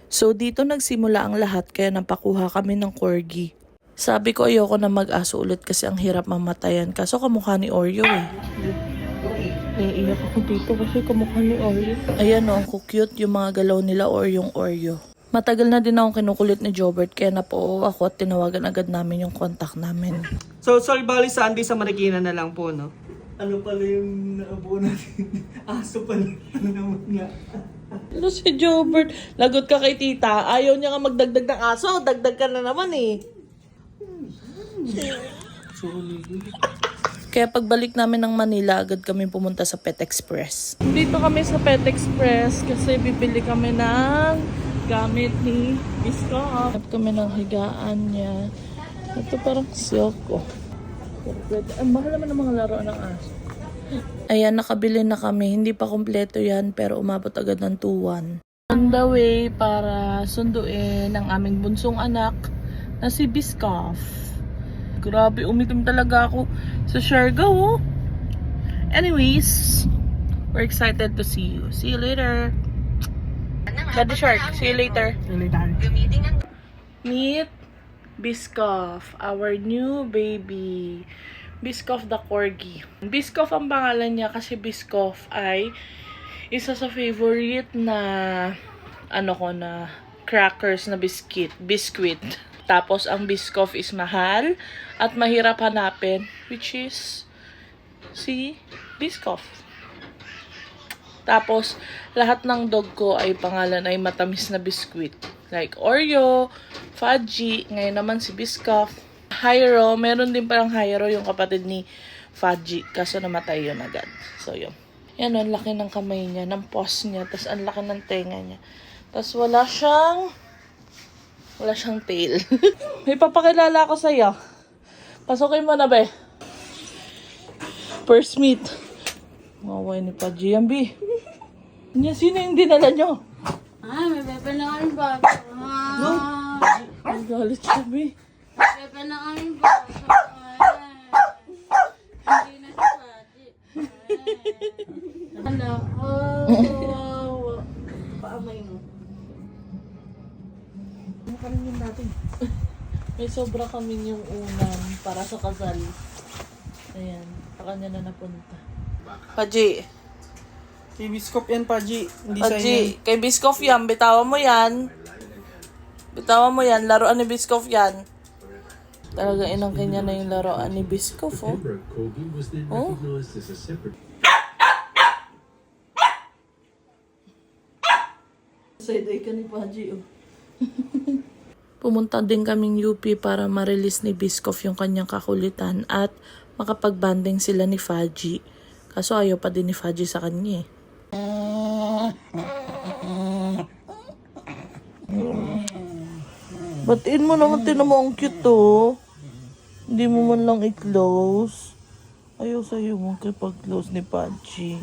So dito nagsimula ang lahat kaya napakuha kami ng corgi. Sabi ko ayoko na mag-aso ulit kasi ang hirap mamatayan. Kaso kamukha ni Oreo eh. Iiyak ako dito kasi kamukha ni Oreo. Ayan o, ang cute yung mga galaw nila or yung Oreo. Matagal na din akong kinukulit ni Jobert kaya napoo ako at tinawagan agad namin yung contact namin. So, sorry bali Sunday sa Marikina na lang po, no? Ano pala yung naabuo natin? Aso pala. Ano naman nga? Ano si Jobert? Lagot ka kay tita. Ayaw niya nga magdagdag ng aso. Dagdag ka na naman eh. Kaya pagbalik namin ng Manila, agad kami pumunta sa Pet Express. Dito kami sa Pet Express kasi bibili kami ng gamit ni Bisco. At kami ng higaan niya. Ito parang silk oh. Ang mahal naman ng mga laruan ng aso. Ayan, nakabili na kami. Hindi pa kompleto yan pero umabot agad ng 2-1. On the way para sunduin ang aming bunsong anak na si Biscoff. Grabe, umitim talaga ako sa Siargao. Anyways, we're excited to see you. See you later. Daddy Shark, see you later. Meet Biscoff, our new baby. Biscoff the Corgi. Biscoff ang pangalan niya kasi Biscoff ay isa sa favorite na na crackers na biscuit. Tapos ang Biscoff is mahal at mahirap hanapin, which is si Biscoff. Tapos lahat ng dog ko ay pangalan ay matamis na biscuit. Like Oreo, Fudgy, ngayon naman si Biscoff. Hyro, meron din parang Hyro yung kapatid ni Fudgy, kaso namatay yun agad. So yun. Yan o, ang laki ng kamay niya, ng paws niya, tapos ang laki ng tenga niya. Tapos wala siyang tail. May papakilala ako sa'yo. Pasukin mo na ba? First meet. Maway ni Fudgy yan, B. Sino yung dinala nyo? May bebe na kami ba? No? Ang galit siya, B. Bebe na kami ba? Hindi na si Pati. Anak ko. Paamay mo. Ano kanin natin? May sobra kaming yung unan para sa kasal. Ayan, sa kanya na napunta. Fudgy. Kay Biscoff yan, Paji. Hindi sa inyo. Fudgy, kay Biscoff yan, bitawan mo yan. Bitawan mo yan, laruan ni Biscoff yan. Talaga inang kanya na yung laruan ni Biscoff, oh. Oh. Side-eye ka ni Fudgy, oh. Pumunta din kaming UP para ma-release ni Biscoff yung kanyang kakulitan at makapag-banding sila ni Fudgy. Kaso ayaw pa din ni Fudgy sa kanya, eh. Batiin mo naman, tinan mo ang cute to. Hindi mo man lang i-close. Ayaw sa'yo mo kapag close ni Fudgy.